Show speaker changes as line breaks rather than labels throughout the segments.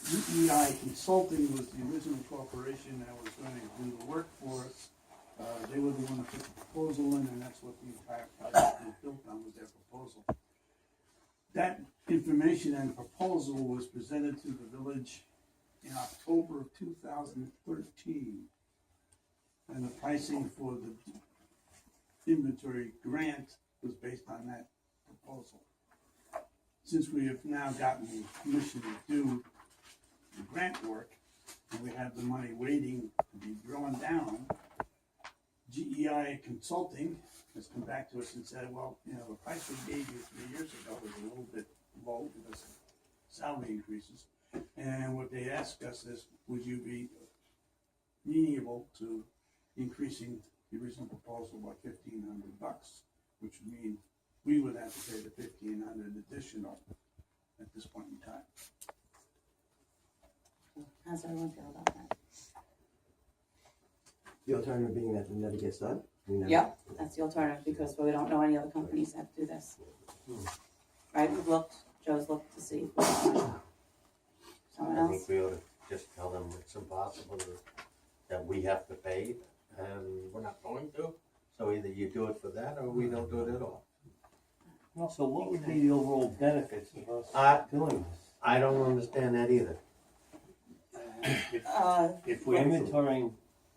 GEI Consulting was the original corporation that was going to do the work for us. They were the one that put the proposal in, and that's what the entire project was built on, was their proposal. That information and proposal was presented to the village in October of 2013. And the pricing for the inventory grant was based on that proposal. Since we have now gotten the permission to do the grant work, and we have the money waiting to be drawn down, GEI Consulting has come back to us and said, well, you know, the price we gave you 3 years ago was a little bit low because of salary increases. And what they asked us is, would you be amenable to increasing the original proposal by $1,500, which would mean we would have to pay the $1,500 additional at this point in time.
How's everyone feel about that?
The alternative being that it never gets done?
Yeah, that's the alternative, because we don't know any other companies that do this. Right, we've looked, Joe's looked to see if we can find someone
I
else.
think we ought to just tell them it's impossible, that we have to pay, and we're not going to. So either you do it for that, or we don't do it at all.
Well, so what would be the overall benefits of
Uh,
us doing this?
I don't understand that either.
If we're inventorying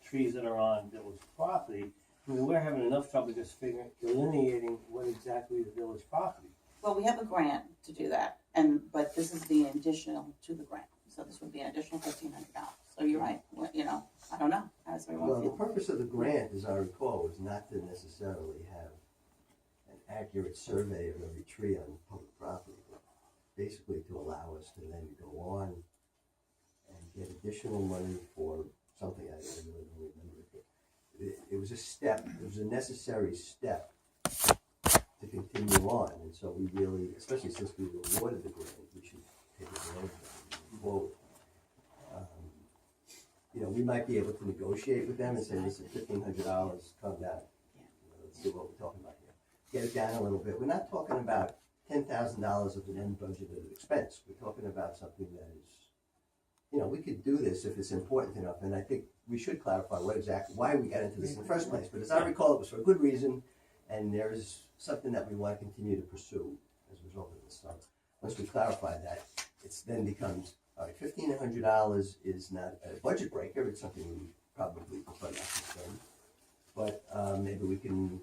trees that are on village property, I mean, we're having enough trouble just delineating what exactly is village property.
Well, we have a grant to do that, but this is the additional to the grant, so this would be an additional $1,500. So you're right, you know, I don't know, how does everyone
Well, the
feel?
purpose of the grant, as I recall, was not to necessarily have an accurate survey of every tree on public property, but basically to allow us to then go on and get additional money for something I really don't remember. It was a step, it was a necessary step to continue on, and so we really, especially since we were awarded the grant, we should take advantage of it and move forward. You know, we might be able to negotiate with them and say, listen, $1,500, calm down. You know, let's see what we're talking about here. Get it down a little bit. We're not talking about $10,000 of an unbudgeted expense. We're talking about something that is, you know, we could do this if it's important enough, and I think we should clarify why we got into this in the first place. But as I recall, it was for a good reason, and there is something that we want to continue to pursue as a result of this. So once we clarify that, it then becomes, all right, $1,500 is not a budget breaker. It's something we probably prefer not to spend. But maybe we can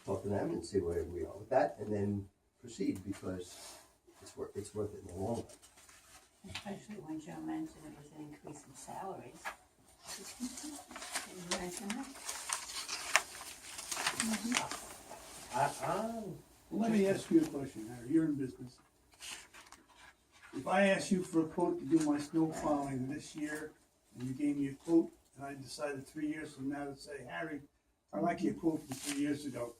talk to them and see where we are with that, and then proceed, because it's worth it in the long run.
Especially when Joe mentioned it was an increase in salaries. Did you mention that?
Let me ask you a question, Harry, you're in business. If I asked you for a quote to do my snow plowing this year, and you gave me a quote, and I decided 3 years from now to say, Harry, I like your quote from 3 years ago.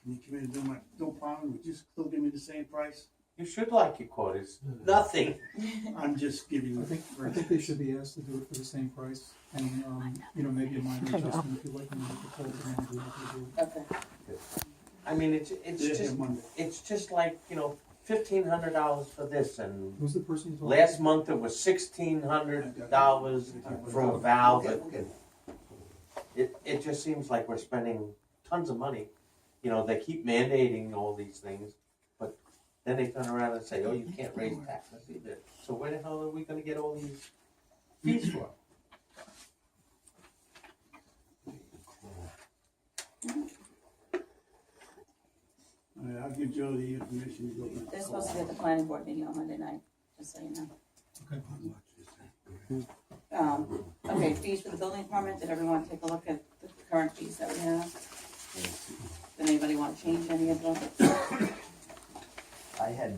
Can you come in and do my snow plowing? Would you still give me the same price?
You should like your quote. It's nothing.
I'm just giving you.
I think they should be asked to do it for the same price, and, you know, maybe a minor adjustment if you like them to propose and do what they do.
Okay,
I mean, it's just like, you know, $1,500 for this, and
Who's the person you're talking
last month it was $1,600 for a valve.
Okay.
It just seems like we're spending tons of money. You know, they keep mandating all these things, but then they turn around and say, oh, you can't raise taxes either. So where the hell are we gonna get all these fees from?
All right, I'll give Joe the information to go back.
they're supposed to be at the planning board meeting on Monday night, just so you know.
Okay.
Okay, fees for the building department, did everyone take a look at the current fees that we have? Did anybody want to change any of them?
I had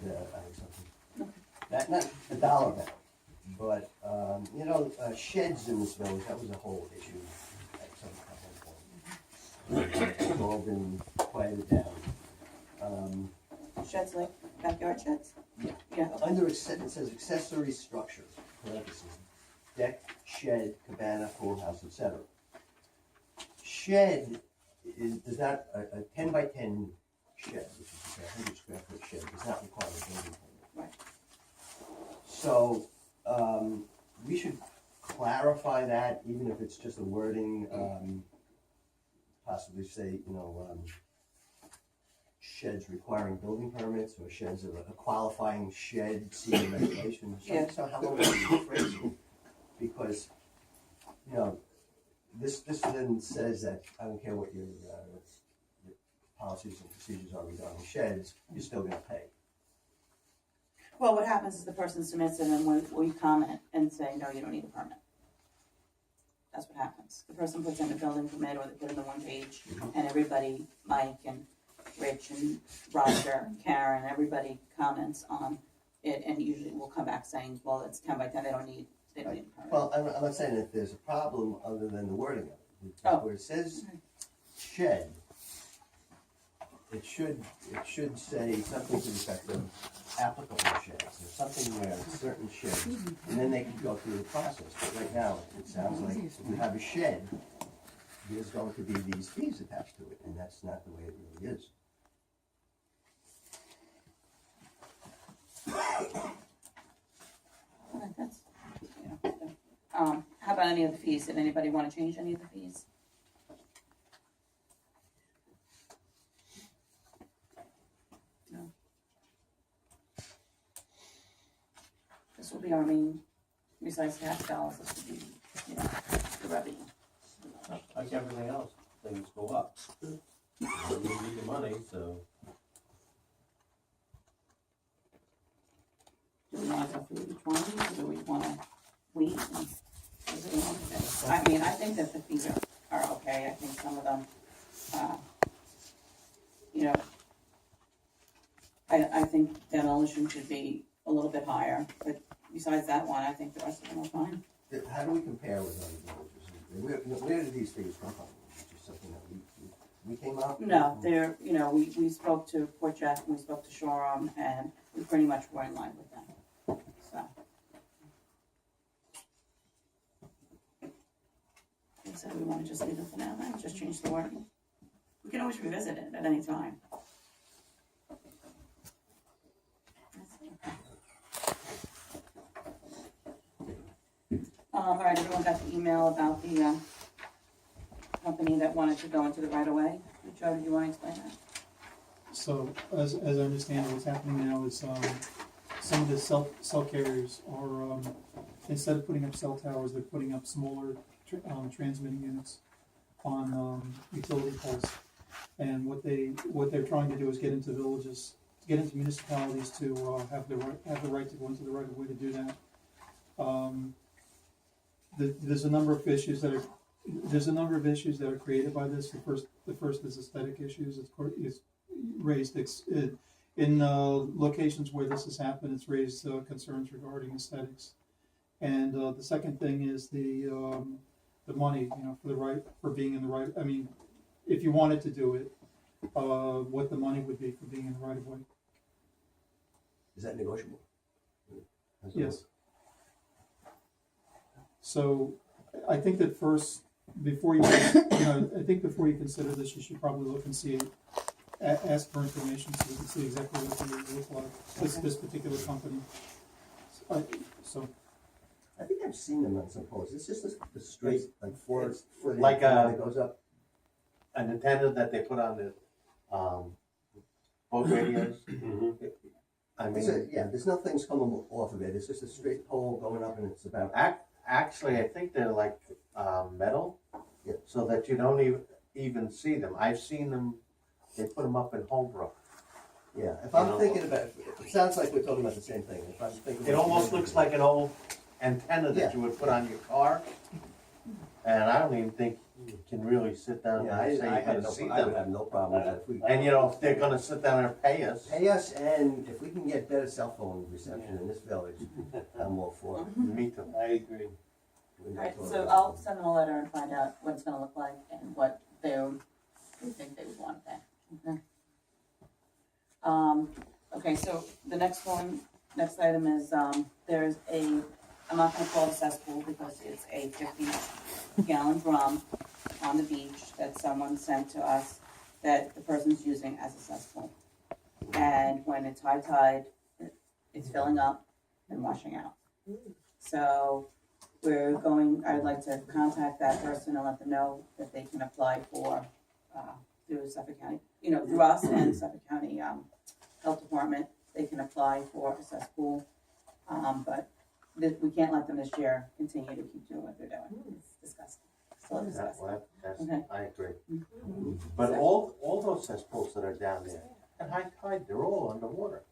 something. Not a dollar amount, but, you know, sheds in this village, that was a whole issue at some point. It's all been quieted down.
Sheds like backyard sheds?
Yeah.
Yeah, okay.
Under, it says accessory structures, parentheses, deck, shed, cabana, pool house, etc. Shed does not, a 10 by 10 shed, which is a 100 square foot shed, does not require a building permit.
Right.
So, we should clarify that, even if it's just a wording, possibly say, sheds requiring building permits, or sheds of a qualifying shed, seeking regulations,
Yeah.
so however we phrase it. Because, this then says that, I don't care what your policies and procedures are regarding sheds, you're still gonna pay.
Well, what happens is the person submits it and we comment and say, no, you don't need a permit. That's what happens. The person puts in a building permit, or they put in the one page, and everybody, Mike and Rich and Roger and Karen, everybody comments on it, and usually we'll come back saying, well, it's 10 by 10, they don't need a permit.
Well, I'm not saying that there's a problem other than the wording of it.
Oh.
Where it says shed, it should say something to the effect of applicable sheds, or something where certain sheds, and then they could go through the process. But right now, it sounds like if you have a shed, there's going to be these fees attached to it, and that's not the way it really is.
All right, that's, how about any of the fees? Did anybody want to change any of the fees? No. This will be our main, besides tax dollars, this will be, the revenue.
Like everything else, things go up. We need the money, so.
Do we want to go through each one, or do we want to wait? What do we want to do? I mean, I think that the fees are okay. I think some of them, I think demolition should be a little bit higher, but besides that one, I think the rest of them are fine.
How do we compare with other villages? Where did these figures come from? Just something that we came up with?
No, they're, we spoke to Poquott, and we spoke to Shoreham, and we pretty much were in line with them, so. So we want to just leave it for now, then, just change the wording. We can always revisit it at any time. All right, everyone got the email about the, company that wanted to go into the right of way? Joe, did you want to explain that?
So, as I understand it, what's happening now is, some of the cell carriers are, instead of putting up cell towers, they're putting up smaller, transmitting units on, utility poles. And what they're trying to do is get into villages, get into municipalities to, have the right to go into the right of way to do that. There's a number of issues that are created by this. The first is aesthetic issues. It's raised in locations where this has happened. It's raised concerns regarding aesthetics, and the second thing is the money. For being in the right. I mean, if you wanted to do it, what the money would be for being in the right of way.
Is that negotiable?
Yes. So, I think that first, before you consider this, you should probably look and see, ask for information so you can see exactly what they look like, this particular company. So,
I think I've seen them on some poles. It's just a straight, like foot
like
that goes up.
An antenna that they put on the, boat radios. I mean,
There's no things coming off of it. It's just a straight pole going up, and it's about.
actually, I think they're like, metal,
Yeah.
so that you don't even see them. I've seen them, they put them up in Holbrook.
Yeah, if I'm thinking about it sounds like we're talking about the same thing. If I'm thinking
It almost looks like an old antenna that you would put on your car. And I don't even think you can really sit down
Yeah,
and say
I
you're gonna see
would
them.
have no problem with that. If we
And if they're gonna sit down and pay us,
and if we can get better cell phone reception in this village, I'm all for it.
me too.
I agree.
We're not
Alright,
talking
so
about-
I'll send them a letter and find out what it's gonna look like and what they think they would want to pay. Okay, so the next item is, there's I'm not gonna call it a cesspool because it's a 50-gallon drum on the beach that someone sent to us that the person's using as a cesspool. And when it's high tide, it's filling up and washing out. So I'd like to contact that person and let them know that they can apply for, through Suffolk County, through us and Suffolk County, Health Department, they can apply for a cesspool. But we can't let them this year continue to keep doing what they're doing. It's disgusting. Still disgusting. Okay.
I agree.
Mhm.
But all those cesspools that are down there, at high tide, they're all underwater.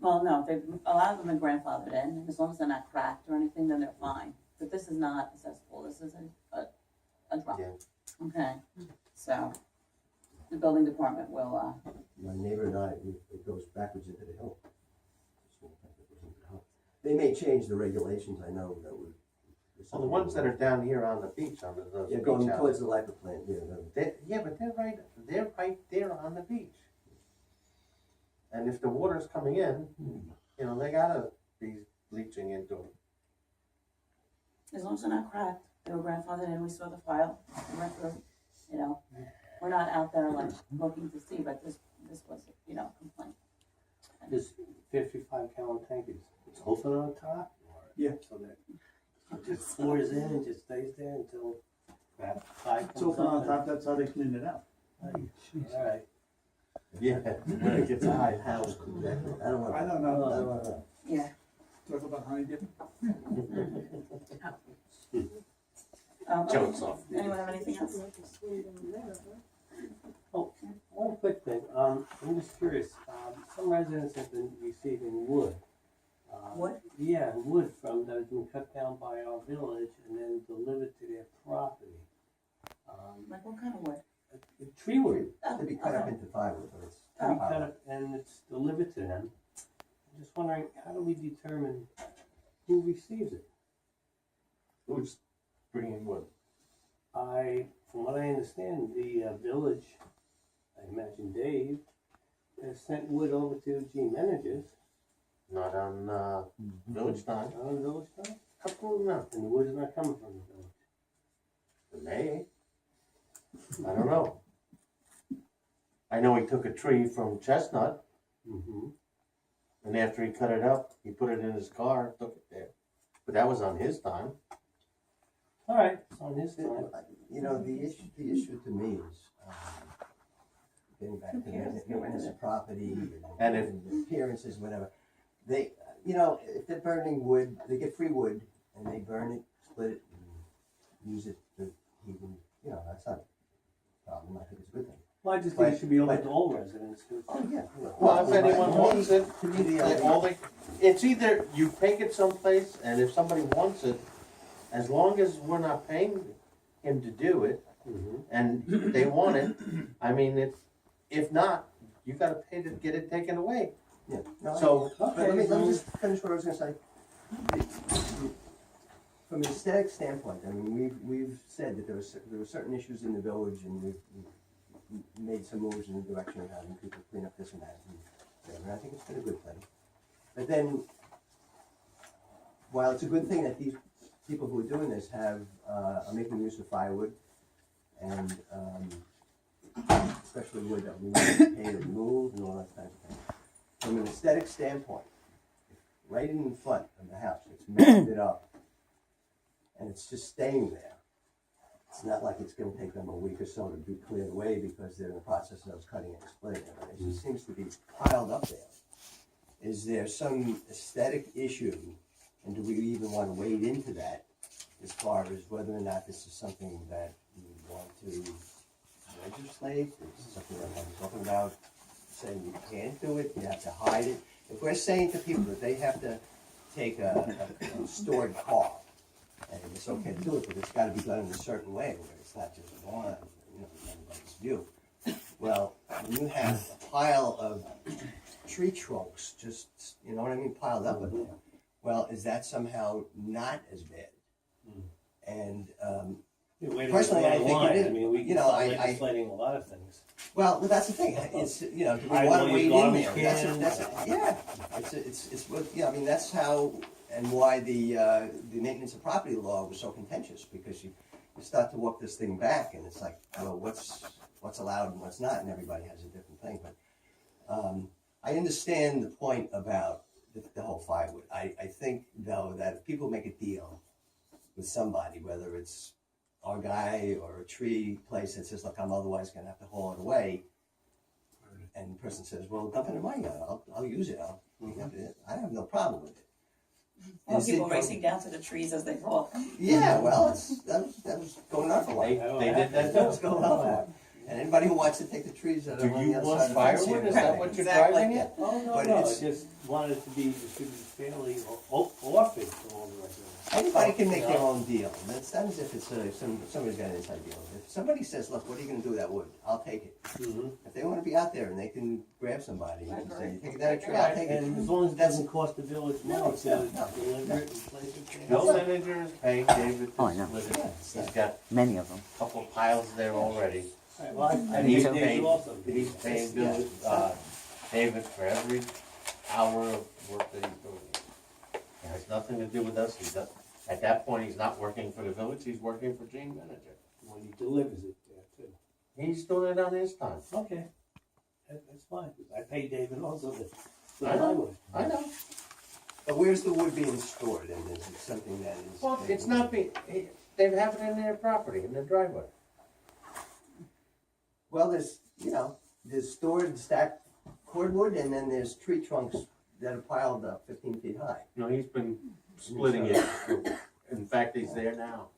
Well, no, a lot of them are grandfathered in, and as long as they're not cracked or anything, then they're fine. But this is not a cesspool, this is a drop.
Yeah.
Okay, so the building department will,
My neighbor and I, it goes backwards into the hill. They may change the regulations, I know that would.
Well, the ones that are down here on the beach, on those
Yeah,
beach
going
houses.
towards the lifer plant, yeah.
But they're right there on the beach. And if the water's coming in, they gotta be bleaching into them.
as long as they're not cracked, they were grandfathered in, we saw the file, we went through, we're not out there like looking to see, but this was, complaint.
This 55-gallon tank it's open on top? Or
Yeah.
So that it just pours in and just stays there until that tide
It's
comes
open on
up?
top, that's how they clean it out.
All right.
Yeah, when it gets high, how, exactly, I don't want.
I don't know.
Yeah.
Talk about honey dip.
Jokes off.
Anyone have anything else?
One quick thing, I'm just curious, some residents have been receiving wood.
Wood?
Yeah, wood that has been cut down by our village and then delivered to their property.
Like what kind of wood?
Tree wood,
Oh,
To be cut up
okay.
into firewood, but it's.
to be cut up and it's delivered to them. I'm just wondering, how do we determine who receives it?
Who's bringing wood?
From what I understand, the village, I imagine Dave, has sent wood over to G Managers,
Not on village time.
not on village time,
Absolutely not.
and the wood is not coming from the village.
It may. I don't know. I know he took a tree from Chestnut,
Mm-hmm.
and after he cut it up, he put it in his car, took it there. But that was on his time.
All right, it's on his time.
The issue to me is, getting back to the property
And
and the appearances, whatever. They, if they're burning wood, they get free wood and they burn it, split it, and use it to heat and, that's not a problem. I think it's a good thing.
Well, I just think it should be open
But-
to all residents.
Oh, yeah.
Well, if anyone wants it,
To me, the
it's either you take it someplace, and if somebody wants it, as long as we're not paying him to do it,
Mm-hmm.
and they want it, I mean, if not, you gotta pay to get it taken away.
Yeah. No,
So,
but let me just finish what I was gonna say. From an aesthetic standpoint, I mean, we've said that there were certain issues in the village, and we've made some moves in the direction of having people clean up this and that, and whatever. I think it's been a good thing. But then, while it's a good thing that these people who are doing this are making use of firewood, and especially wood that we want to pay to remove and all that kind of thing. From an aesthetic standpoint, right in the front of the house, it's mounted up, and it's just staying there. It's not like it's gonna take them a week or so to be cleared away because they're in the process of cutting and splitting it. It just seems to be piled up there. Is there some aesthetic issue, and do we even want to wade into that as far as whether or not this is something that we want to legislate? Is it something that I'm talking about, saying you can't do it, you have to hide it? If we're saying to people that they have to take a stored car, and it's okay to do it, but it's gotta be done in a certain way, where it's not just one, everybody's view. Well, when you have a pile of tree trunks, just, piled up in there, well, is that somehow not as bad? And, personally, I think it is.
I mean, we can start legislating a lot of things.
well, that's the thing, it's, do we
I
wanna
know
wade
your
in there?
garbage
That's
can.
yeah, it's what, I mean, that's how, and why the maintenance of property law was so contentious, because you start to walk this thing back, and it's like, well, what's allowed and what's not, and everybody has a different thing, but, I understand the point about the whole firewood. I think though that if people make a deal with somebody, whether it's our guy or a tree place that says, look, I'm otherwise gonna have to haul it away. And the person says, well, dump it in my yard, I'll use it, I'll clean up it. I have no problem with it.
Well,
Is it
people
go-
racing down to the trees as they fall.
Yeah, well, that was going on for a
They,
while.
they did that
That was
too.
going on for a while. And anybody who wants to take the trees that
Do
are on
you
the other
want
side of the fence
firewood?
here,
Is that
right.
what you're
Exactly.
driving at?
Oh, no,
But
no, I
it's-
just wanted it to be distributed fairly or offered to all the residents.
Anybody can make their own deal. It's not as if it's somebody's got an inside deal. If somebody says, look, what are you gonna do with that wood? I'll take it.
Mhm.
If they wanna be out there and they can grab somebody and say,
agree.
take it down a tree, I'll take
And
it.
as long as it doesn't cost the village
No,
money
it's
to
not.
deliver it and place it
Bill
there.
manager is paying David
Oh, I
to
know.
split
Yeah,
it.
it's
He's
not-
got
Many of them.
a couple of piles there already.
Right, well, I
And
need
he's
to
paying,
also.
he's paying Bill, David for every hour of work that he's doing. It has nothing to do with us. He does, at that point, he's not working for the village, he's working for Gene Manager.
When he delivers it there too.
He's doing it on his time.
Okay, that's fine. I pay David also to.
I know. I know.
But where's the wood being stored, and is it something that is?
Well, it's not being, they have it in their property, in their driveway.
Well, there's stored stacked cordwood, and then there's tree trunks that are piled up 15 feet high.
No, he's been splitting it. In fact, he's there now.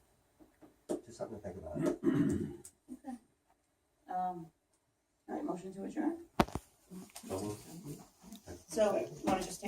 Just something to think about.
All right, motion to adjourn.
So
So, you wanna just take